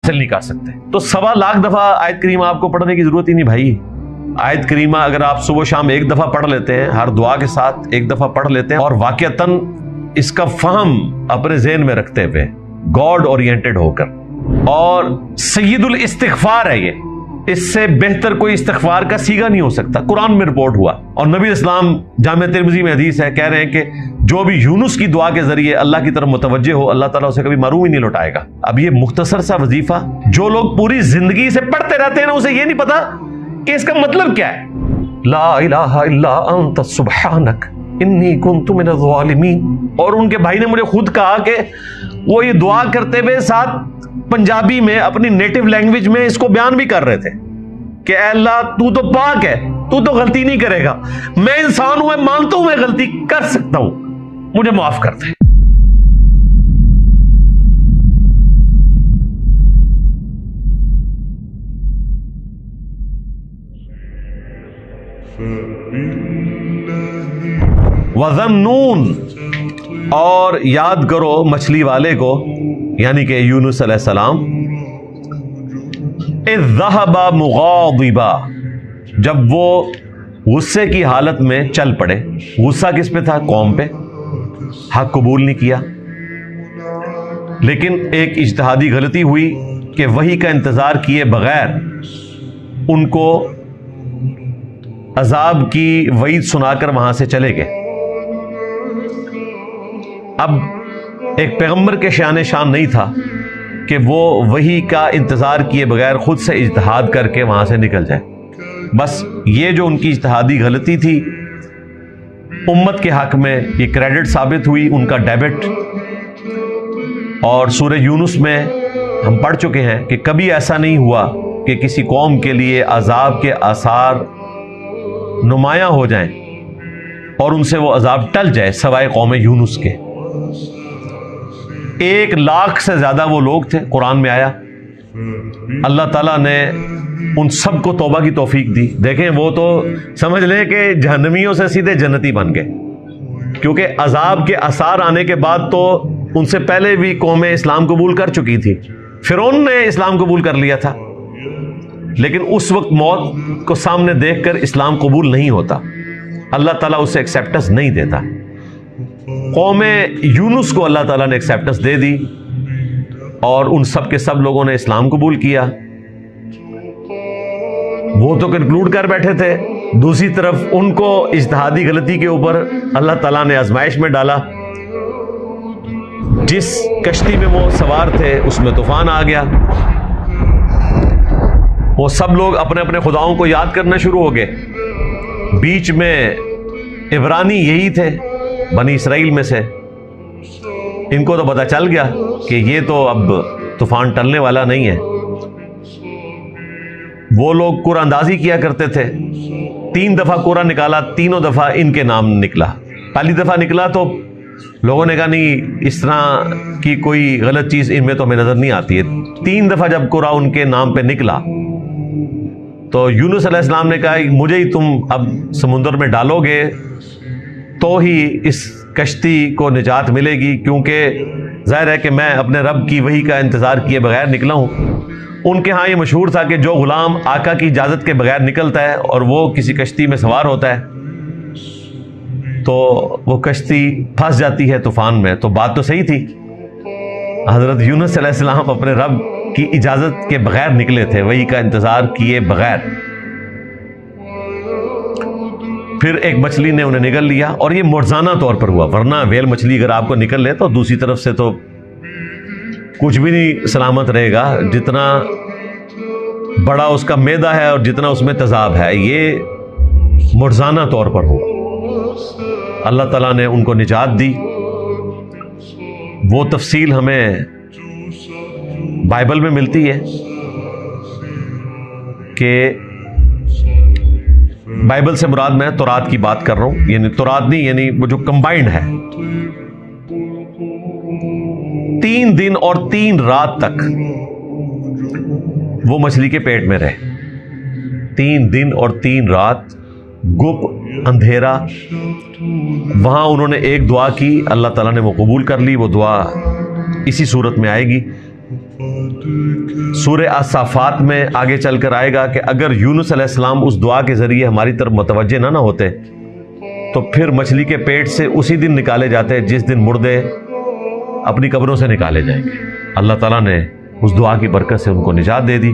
حاصل نہیں کر سکتے. تو 1.25 لاکھ دفعہ آیت کریمہ آپ کو پڑھنے کی ضرورت ہی نہیں بھائی. آیت کریمہ اگر آپ صبح شام ایک دفعہ پڑھ لیتے ہیں، ہر دعا کے ساتھ ایک دفعہ پڑھ لیتے ہیں، اور واقعتاً اس کا فہم اپنے ذہن میں رکھتے ہوئے گاڈ اورینٹڈ ہو کر، اور سید الاستغفار ہے یہ، اس سے بہتر کوئی استغفار کا سیگا نہیں ہو سکتا. قرآن میں رپورٹ ہوا، اور نبی اسلام جامع ترمذی میں حدیث ہے، کہہ رہے ہیں کہ جو بھی یونس کی دعا کے ذریعے اللہ کی طرف متوجہ ہو، اللہ تعالیٰ اسے کبھی محروم ہی نہیں لوٹائے گا. اب یہ مختصر سا وظیفہ جو لوگ پوری زندگی سے پڑھتے رہتے ہیں نا، اسے یہ نہیں پتا کہ اس کا مطلب کیا ہے. لا الہ الا انت سبحانک انی کنت من الظالمین. اور ان کے بھائی نے مجھے خود کہا کہ وہ یہ دعا کرتے ہوئے ساتھ پنجابی میں اپنی نیٹو لینگویج میں اس کو بیان بھی کر رہے تھے کہ اے اللہ تو تو پاک ہے، تو تو غلطی نہیں کرے گا، میں انسان ہوں، میں مانتا ہوں میں غلطی کر سکتا ہوں، مجھے معاف کر دے. وَذَنُّونَ، اور یاد کرو مچھلی والے کو، یعنی کہ یونس علیہ السلام، اذ ذهب مغاضبا، جب وہ غصے کی حالت میں چل پڑے. غصہ کس پہ تھا؟ قوم پہ. حق قبول نہیں کیا، لیکن ایک اجتہادی غلطی ہوئی کہ وحی کا انتظار کیے بغیر ان کو عذاب کی وعید سنا کر وہاں سے چلے گئے. اب ایک پیغمبر کے شان نہیں تھا کہ وہ وحی کا انتظار کیے بغیر خود سے اجتہاد کر کے وہاں سے نکل جائے. بس یہ جو ان کی اجتہادی غلطی تھی امت کے حق میں یہ کریڈٹ ثابت ہوئی، ان کا ڈیبٹ. اور سورہ یونس میں ہم پڑھ چکے ہیں کہ کبھی ایسا نہیں ہوا کہ کسی قوم کے لیے عذاب کے آثار نمایاں ہو جائیں اور ان سے وہ عذاب ٹل جائے سوائے قوم یونس کے. 1 لاکھ سے زیادہ وہ لوگ تھے، قرآن میں آیا. اللہ تعالیٰ نے ان سب کو توبہ کی توفیق دی. دیکھیں وہ تو سمجھ لیں کہ جہنمیوں سے سیدھے جنتی بن گئے، کیونکہ عذاب کے آثار آنے کے بعد تو ان سے پہلے بھی قومیں اسلام قبول کر چکی تھی. فرعون نے اسلام قبول کر لیا تھا، لیکن اس وقت موت کو سامنے دیکھ کر اسلام قبول نہیں ہوتا، اللہ تعالیٰ اسے ایکسیپٹنس نہیں دیتا. قوم یونس کو اللہ تعالیٰ نے ایکسیپٹنس دے دی اور ان سب کے سب لوگوں نے اسلام قبول کیا. وہ تو کنکلوڈ کر بیٹھے تھے، دوسری طرف ان کو اجتہادی غلطی کے اوپر اللہ تعالیٰ نے آزمائش میں ڈالا. جس کشتی میں وہ سوار تھے اس میں طوفان آ گیا. وہ سب لوگ اپنے اپنے خداؤں کو یاد کرنا شروع ہو گئے. بیچ میں عبرانی یہی تھے بنی اسرائیل میں سے، ان کو تو پتہ چل گیا کہ یہ تو اب طوفان ٹلنے والا نہیں ہے. وہ لوگ قرآن اندازی کیا کرتے تھے. 3 دفعہ قرآن نکالا، تینوں دفعہ ان کے نام نکلا. پہلی دفعہ نکلا تو لوگوں نے کہا نہیں، اس طرح کی کوئی غلط چیز ان میں تو ہمیں نظر نہیں آتی ہے. 3 دفعہ جب قرآن ان کے نام پہ نکلا تو یونس علیہ السلام نے کہا مجھے ہی تم اب سمندر میں ڈالو گے تو ہی اس کشتی کو نجات ملے گی، کیونکہ ظاہر ہے کہ میں اپنے رب کی وحی کا انتظار کیے بغیر نکلا ہوں. ان کے ہاں یہ مشہور تھا کہ جو غلام آقا کی اجازت کے بغیر نکلتا ہے اور وہ کسی کشتی میں سوار ہوتا ہے تو وہ کشتی پھنس جاتی ہے طوفان میں. تو بات تو صحیح تھی، حضرت یونس علیہ السلام اپنے رب کی اجازت کے بغیر نکلے تھے، وحی کا انتظار کیے بغیر. پھر ایک مچھلی نے انہیں نگل لیا، اور یہ معجزانہ طور پر ہوا، ورنہ ویل مچھلی اگر آپ کو نکل لے تو دوسری طرف سے تو کچھ بھی نہیں سلامت رہے گا. جتنا بڑا اس کا معدہ ہے اور جتنا اس میں تیزاب ہے، یہ معجزانہ طور پر ہوا. اللہ تعالیٰ نے ان کو نجات دی. وہ تفصیل ہمیں بائبل میں ملتی ہے کہ بائبل سے مراد میں تورات کی بات کر رہا ہوں، یعنی تورات نہیں، یعنی وہ جو کمبائنڈ ہے. 3 دن اور 3 رات تک وہ مچھلی کے پیٹ میں رہے. 3 دن اور 3 رات گپ اندھیرا. وہاں انہوں نے ایک دعا کی، اللہ تعالیٰ نے وہ قبول کر لی. وہ دعا اسی صورت میں آئے گی. سورہ الصافات میں آگے چل کر آئے گا کہ اگر یونس علیہ السلام اس دعا کے ذریعے ہماری طرف متوجہ نہ ہوتے تو پھر مچھلی کے پیٹ سے اسی دن نکالے جاتے جس دن مردے اپنی قبروں سے نکالے جائیں گے۔ اللہ تعالیٰ نے اس دعا کی برکت سے ان کو نجات دے دی۔